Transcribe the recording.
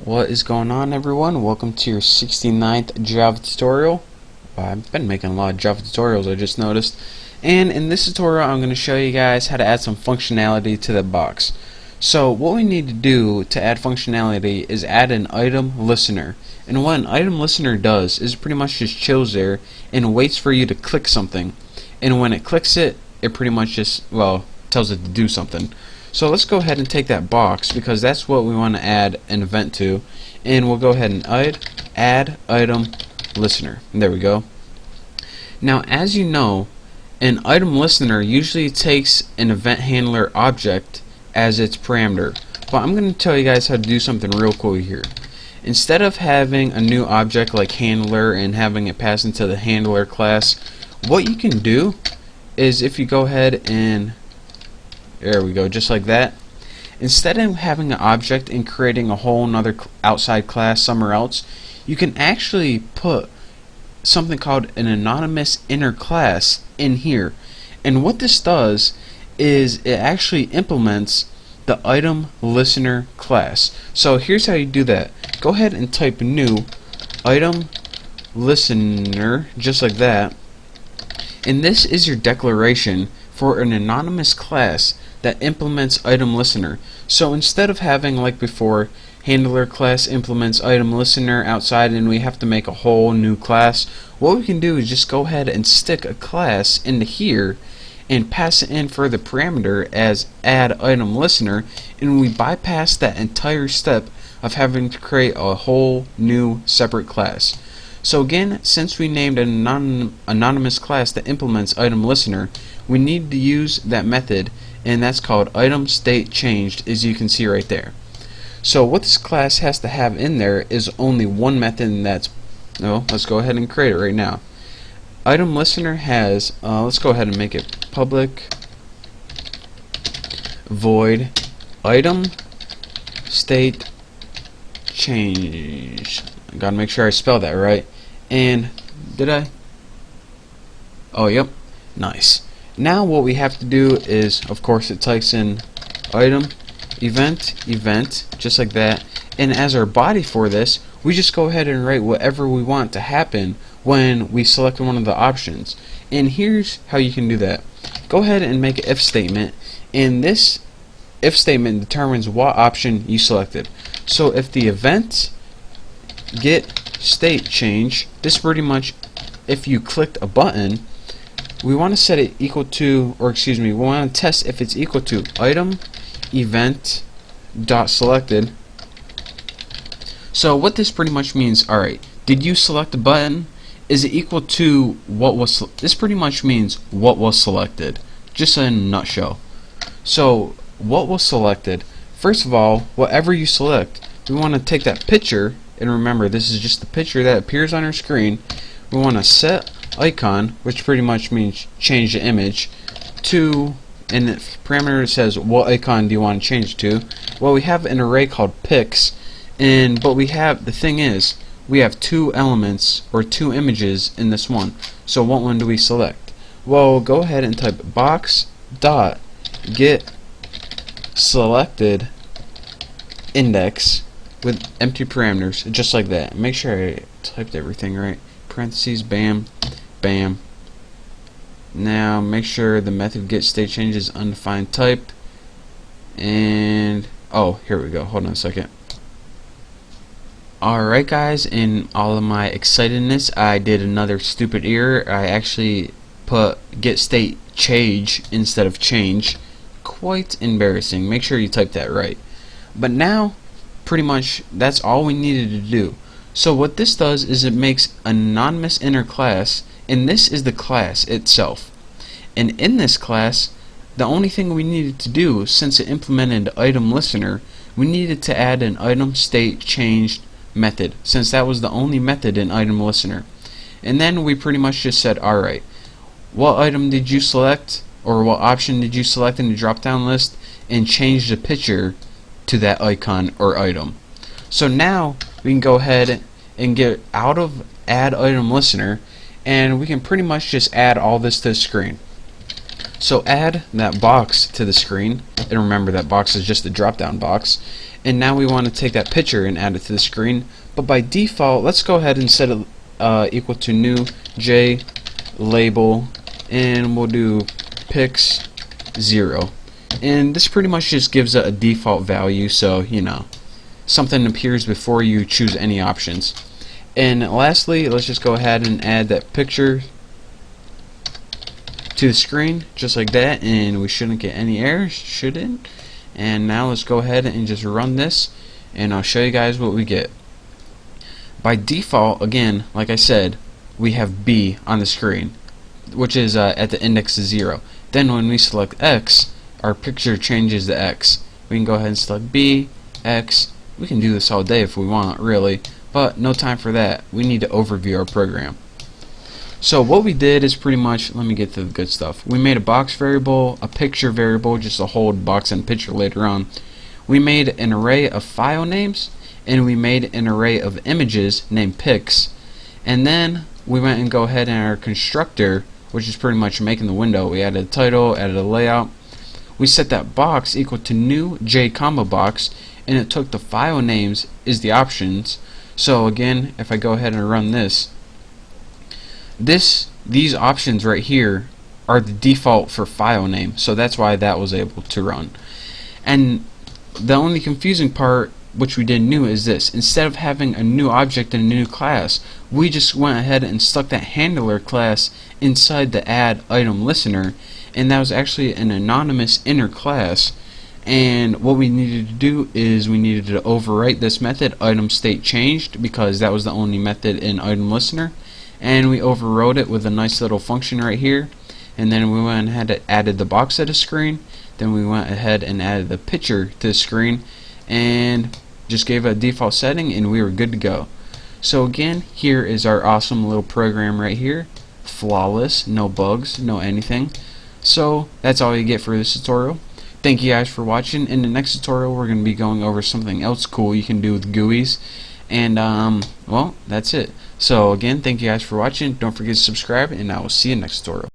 What is going on, everyone? Welcome to your 69th Java tutorial. I've been making a lot of Java tutorials, I just noticed. And in this tutorial I'm going to show you guys how to add some functionality to the box. So what we need to do to add functionality is add an item listener. And what an item listener does is pretty much just chills there and waits for you to click something. And when it clicks it, it pretty much just, well, tells it to do something. So let's go ahead and take that box, because that's what we want to add an event to, and we'll go ahead and add item listener. And there we go. Now, as you know, an item listener usually takes an event handler object as its parameter, but I'm going to tell you guys how to do something real cool here. Instead of having a new object like handler and having it pass into the handler class, what you can do is, if you go ahead and there we go, just like that. Instead of having an object and creating a whole nother outside class somewhere else, you can actually put something called an anonymous inner class in here. And what this does is it actually implements the item listener class. So here's how you do that. Go ahead and type new item listener, just like that. And this is your declaration for an anonymous class that implements item listener. So instead of having, like before, handler class implements item listener outside and we have to make a whole new class, what we can do is just go ahead and stick a class into here and pass it in for the parameter as add item listener, and we bypass that entire step of having to create a whole new separate class. So again, since we named an anonymous class that implements item listener, we need to use that method, and that's called item state changed, as you can see right there. So what this class has to have in there is only one method, and that's, let's go ahead and create it right now. Item listener has, let's go ahead and make it public void item state change. I gotta make sure I spell that right. And did I? Oh, yep. Nice. Now what we have to do is, of course, it types in item event, just like that. And as our body for this, we just go ahead and write whatever we want to happen when we select one of the options. And here's how you can do that. Go ahead and make an if statement, and this if statement determines what option you selected. So if the event get state change, this pretty much, if you clicked a button, we want to set it equal to, or excuse me, we want to test if it's equal to item event dot selected. So what this pretty much means, alright, did you select a button? Is it equal to what was this pretty much means what was selected, just in a nutshell. So what was selected, first of all, whatever you select, we want to take that picture, and remember this is just the picture that appears on our screen. We want to set icon, which pretty much means change the image, to, and the parameter says what icon do you want to change to. Well, we have an array called pics, but we have, the thing is, we have two elements or two images in this one. So what one do we select? Well, go ahead and type box dot get selected index with empty parameters, just like that. Make sure I typed everything right. Parentheses, bam, bam. Now make sure the method get state change is undefined type, and oh, here we go, hold on a second. Alright guys, in all of my excitedness I did another stupid error. I actually put get state change instead of change. Quite embarrassing. Make sure you type that right. But now pretty much that's all we needed to do. So what this does is it makes an anonymous inner class, and this is the class itself. And in this class, the only thing we needed to do, since it implemented item listener, we needed to add an item state changed method, since that was the only method in item listener. And then we pretty much just said, alright, what item did you select, or what option did you select in the drop down list, and change the picture to that icon or item. So now we can go ahead and get out of add item listener, and we can pretty much just add all this to the screen. So add that box to the screen, and remember that box is just a drop down box, and now we want to take that picture and add it to the screen. But by default, let's go ahead and set it equal to new J label, and we'll do pics 0. And this pretty much just gives it a default value, so you know, something appears before you choose any options. And lastly, let's just go ahead and add that picture to the screen just like that, and we shouldn't get any errors, shouldn't. And now let's go ahead and just run this, and I'll show you guys what we get. By default, again, like I said, we have B on the screen, which is at the index of 0. Then when we select X, our picture changes to X. We can go ahead and select B, X. We can do this all day if we want, really, but no time for that. We need to overview our program. So what we did is pretty much, let me get to the good stuff. We made a box variable, a picture variable, just to hold box and picture later on. We made an array of file names, and we made an array of images named pics. And then we went and go ahead in our constructor, which is pretty much making the window. We added a title, added a layout. We set that box equal to new J comma box, and it took the file names as the options. So again, if I go ahead and run this, these options right here are the default for file name, so that's why that was able to run. And the only confusing part, which we didn't know, is this: instead of having a new object and a new class, we just went ahead and stuck that handler class inside the add item listener, and that was actually an anonymous inner class. And what we needed to do is we needed to overwrite this method item state changed, because that was the only method in item listener, and we overrode it with a nice little function right here. And then we went ahead and added the box to the screen. Then we went ahead and added the picture to the screen, and just gave it a default setting, and we were good to go. So again, here is our awesome little program right here. Flawless, no bugs, no anything. So that's all you get for this tutorial. Thank you guys for watching. In the next tutorial, we're going to be going over something else cool you can do with GUIs. And well, that's it. So again, thank you guys for watching. Don't forget to subscribe, and I will see you next tutorial.